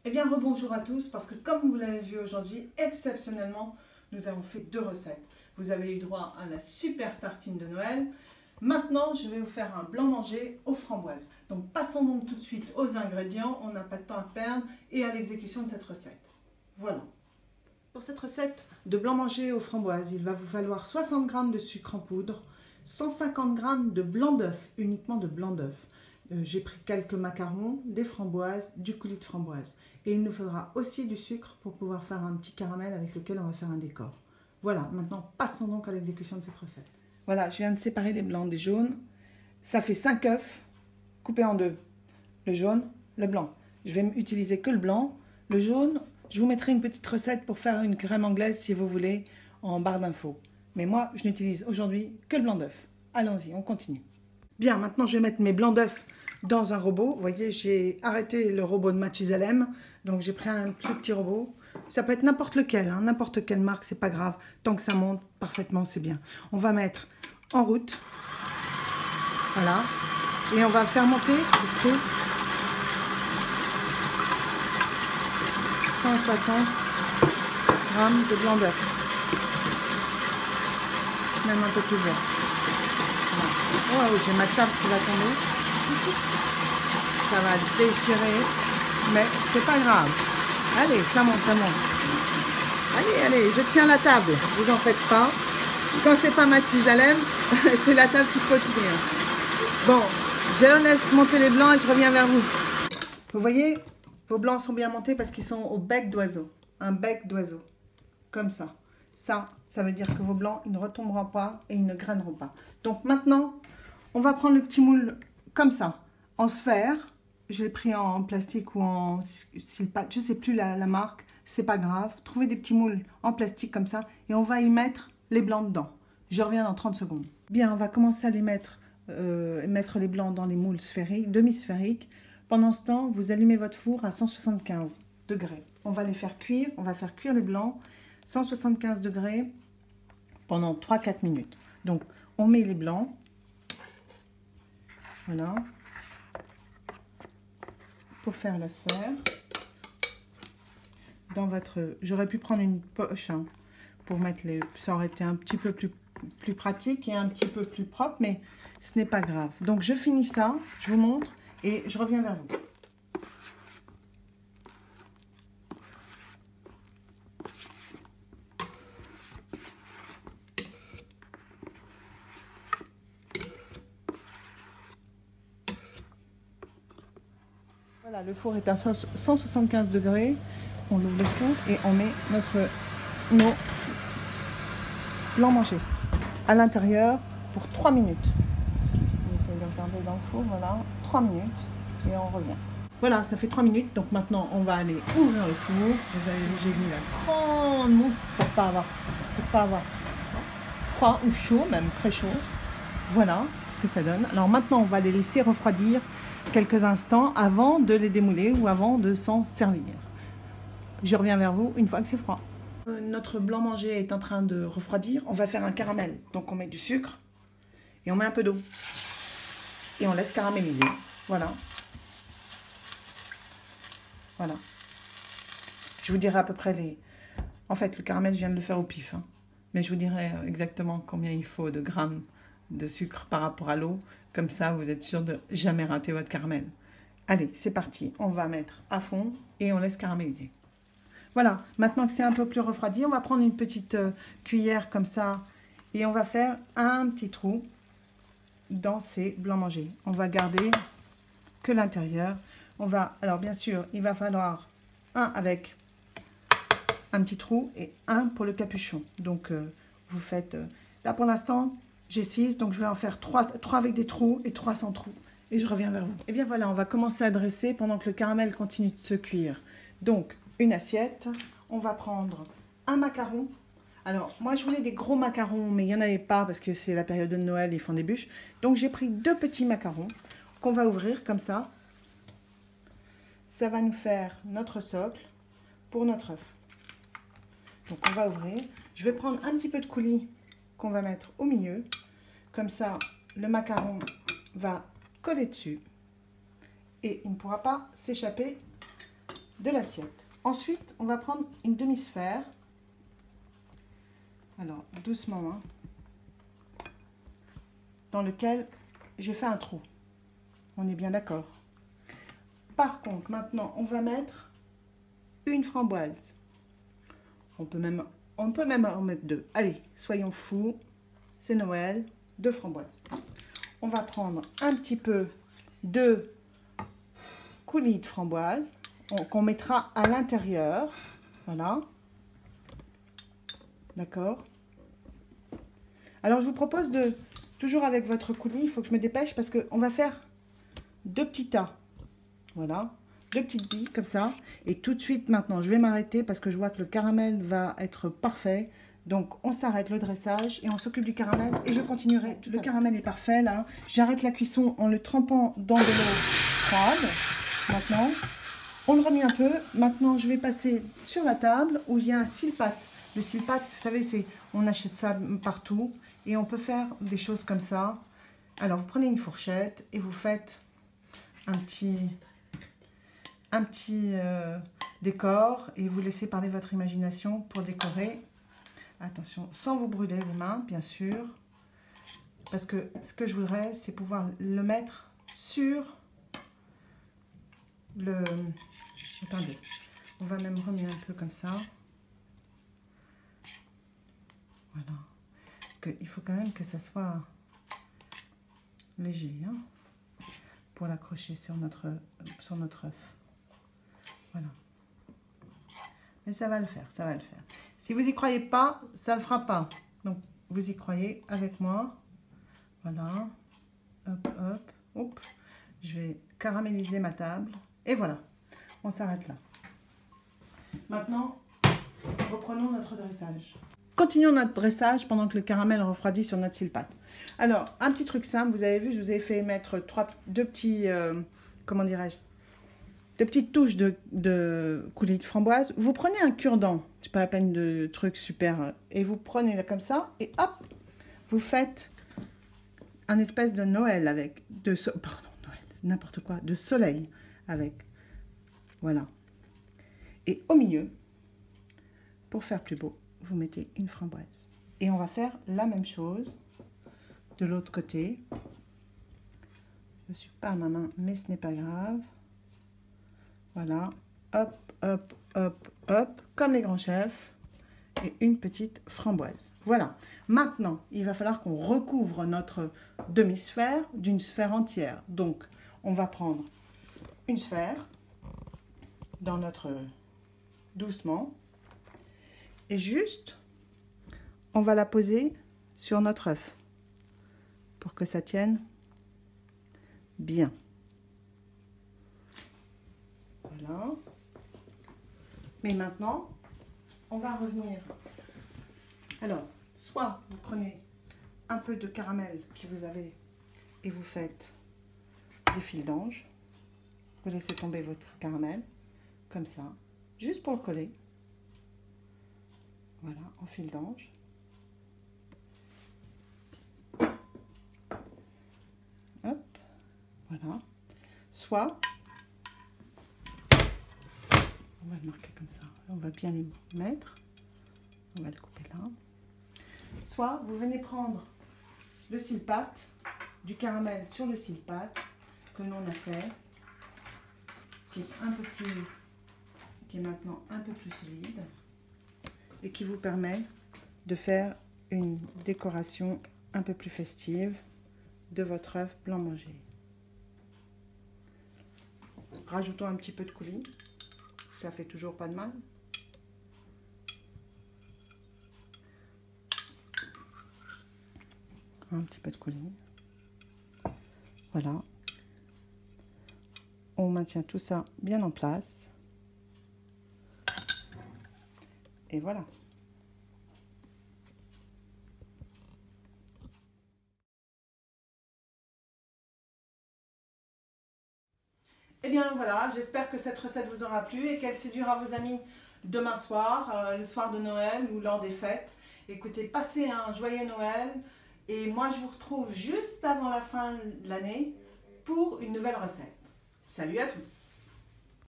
Eh bien, rebonjour à tous, parce que comme vous l'avez vu aujourd'hui, exceptionnellement, nous avons fait 2 recettes. Vous avez eu droit à la super tartine de Noël. Maintenant, je vais vous faire un blanc manger aux framboises. Donc, passons donc tout de suite aux ingrédients. On n'a pas de temps à perdre et à l'exécution de cette recette. Voilà. Pour cette recette de blanc manger aux framboises, il va vous falloir 60 g de sucre en poudre, 150 g de blanc d'œuf, uniquement de blanc d'œuf. J'ai pris quelques macarons, des framboises, du coulis de framboise. Et il nous faudra aussi du sucre pour pouvoir faire un petit caramel avec lequel on va faire un décor. Voilà, maintenant passons donc à l'exécution de cette recette. Voilà, je viens de séparer les blancs des jaunes. Ça fait 5 œufs coupés en deux. Le jaune, le blanc. Je vais utiliser que le blanc. Le jaune, je vous mettrai une petite recette pour faire une crème anglaise si vous voulez en barre d'infos. Mais moi, je n'utilise aujourd'hui que le blanc d'œuf. Allons-y, on continue. Bien, maintenant je vais mettre mes blancs d'œufs dans un robot. Vous voyez, j'ai arrêté le robot de Mathusalem. Donc j'ai pris un plus petit robot. Ça peut être n'importe lequel, hein, n'importe quelle marque, c'est pas grave. Tant que ça monte parfaitement, c'est bien. On va mettre en route. Voilà. Et on va faire monter ces 160 g de blanc d'œuf. Même un peu plus vert. Voilà. Oh oui, j'ai ma table qui va tomber. Ça va déchirer. Mais c'est pas grave. Allez, ça monte, ça monte. Allez, allez, je tiens la table. Vous en faites pas. Quand c'est pas Mathusalem, c'est la table qu'il faut tenir. Bon, je laisse monter les blancs et je reviens vers vous. Vous voyez, vos blancs sont bien montés parce qu'ils sont au bec d'oiseau. Un bec d'oiseau. Comme ça. Ça veut dire que vos blancs, ils ne retomberont pas et ils ne graineront pas. Donc maintenant, on va prendre le petit moule comme ça, en sphère. Je l'ai pris en plastique ou en silpat, je ne sais plus la marque, c'est pas grave. Trouvez des petits moules en plastique comme ça et on va y mettre les blancs dedans. Je reviens dans 30 secondes. Bien, on va commencer à les mettre les blancs dans les moules sphériques, demi-sphériques. Pendant ce temps, vous allumez votre four à 175 degrés. On va les faire cuire, on va faire cuire les blancs 175 degrés pendant 3-4 minutes. Donc, on met les blancs. Voilà. Pour faire la sphère. Dans votre... J'aurais pu prendre une poche hein, pour mettre les... Ça aurait été un petit peu plus pratique et un petit peu plus propre, mais ce n'est pas grave. Donc, je finis ça, je vous montre et je reviens vers vous. Voilà, le four est à 175 degrés. On ouvre le four et on met nos blancs mangés à l'intérieur pour 3 minutes. On essaie de le garder dans le four, voilà, 3 minutes et on revient. Voilà, ça fait 3 minutes, donc maintenant on va aller ouvrir le four. Vous avez vu, j'ai mis la grande mouffe pour pas avoir froid ou chaud, même très chaud. Voilà ce que ça donne. Alors maintenant on va les laisser refroidir quelques instants avant de les démouler ou avant de s'en servir. Je reviens vers vous une fois que c'est froid. Notre blanc manger est en train de refroidir. On va faire un caramel. Donc on met du sucre et on met un peu d'eau. Et on laisse caraméliser. Voilà. Voilà. Je vous dirai à peu près les... En fait, le caramel, je viens de le faire au pif. Hein. Mais je vous dirai exactement combien il faut de grammes de sucre par rapport à l'eau. Comme ça, vous êtes sûr de jamais rater votre caramel. Allez, c'est parti. On va mettre à fond et on laisse caraméliser. Voilà, maintenant que c'est un peu plus refroidi, on va prendre une petite cuillère comme ça et on va faire un petit trou dans ces blancs mangés. On va garder que l'intérieur. Alors bien sûr, il va falloir un avec un petit trou et un pour le capuchon. Donc vous faites, là pour l'instant, j'ai 6, donc je vais en faire 3 avec des trous et 3 sans trous. Et je reviens vers vous. Et bien voilà, on va commencer à dresser pendant que le caramel continue de se cuire. Donc, une assiette, on va prendre un macaron. Alors, moi je voulais des gros macarons, mais il n'y en avait pas parce que c'est la période de Noël, ils font des bûches. Donc j'ai pris 2 petits macarons qu'on va ouvrir comme ça. Ça va nous faire notre socle pour notre œuf. Donc on va ouvrir. Je vais prendre un petit peu de coulis qu'on va mettre au milieu. Comme ça, le macaron va coller dessus. Et il ne pourra pas s'échapper de l'assiette. Ensuite, on va prendre une demi-sphère. Alors, doucement, hein, dans lequel j'ai fait un trou. On est bien d'accord. Par contre, maintenant, on va mettre une framboise. On peut même en mettre deux. Allez, soyons fous. C'est Noël, 2 framboises. On va prendre un petit peu de coulis de framboise qu'on mettra à l'intérieur. Voilà. D'accord. Alors, je vous propose de, toujours avec votre coulis, il faut que je me dépêche parce qu'on va faire 2 petits tas. Voilà. 2 petites billes comme ça. Et tout de suite, maintenant, je vais m'arrêter parce que je vois que le caramel va être parfait. Donc, on s'arrête le dressage et on s'occupe du caramel. Et je continuerai. Le caramel est parfait, là. J'arrête la cuisson en le trempant dans de l'eau froide. Maintenant, on le remet un peu. Maintenant, je vais passer sur la table où il y a un silpat. Le silpat, vous savez, c'est on achète ça partout. Et on peut faire des choses comme ça. Alors, vous prenez une fourchette et vous faites un petit décor. Et vous laissez parler votre imagination pour décorer. Attention, sans vous brûler les mains, bien sûr. Parce que ce que je voudrais, c'est pouvoir le mettre sur le... Attendez, on va même remuer un peu comme ça. Voilà. Parce qu'il faut quand même que ça soit léger, hein, pour l'accrocher sur notre œuf. Voilà. Mais ça va le faire, ça va le faire. Si vous n'y croyez pas, ça ne le fera pas. Donc, vous y croyez avec moi. Voilà. Hop, hop, hop. Je vais caraméliser ma table. Et voilà. On s'arrête là. Maintenant, reprenons notre dressage. Continuons notre dressage pendant que le caramel refroidit sur notre silpat. Alors, un petit truc simple. Vous avez vu, je vous ai fait mettre deux petits... comment dirais-je, de petites touches de coulis de framboise. Vous prenez un cure-dent, c'est pas la peine de trucs super, et vous prenez là comme ça, et hop, vous faites un espèce de Noël avec, pardon, Noël, n'importe quoi, de soleil avec, voilà. Et au milieu, pour faire plus beau, vous mettez une framboise. Et on va faire la même chose de l'autre côté. Je ne suis pas à ma main, mais ce n'est pas grave. Voilà, hop, hop, hop, hop, comme les grands chefs, et une petite framboise. Voilà, maintenant, il va falloir qu'on recouvre notre demi-sphère d'une sphère entière. Donc, on va prendre une sphère dans notre... doucement, et juste, on va la poser sur notre œuf pour que ça tienne bien. Voilà. Mais maintenant, on va revenir. Alors, soit vous prenez un peu de caramel que vous avez et vous faites des fils d'ange. Vous laissez tomber votre caramel, comme ça, juste pour le coller. Voilà, en fil d'ange. Hop, voilà. Soit... on va le marquer comme ça, on va bien les mettre, on va le couper là. Soit vous venez prendre le silpat, du caramel sur le silpat que l'on a fait, qui est maintenant un peu plus solide et qui vous permet de faire une décoration un peu plus festive de votre œuf blanc mangé. Rajoutons un petit peu de coulis. Ça fait toujours pas de mal. Un petit peu de coulis. Voilà. On maintient tout ça bien en place. Et voilà. Et bien voilà, j'espère que cette recette vous aura plu et qu'elle séduira vos amis demain soir, le soir de Noël ou lors des fêtes. Écoutez, passez un joyeux Noël et moi je vous retrouve juste avant la fin de l'année pour une nouvelle recette. Salut à tous!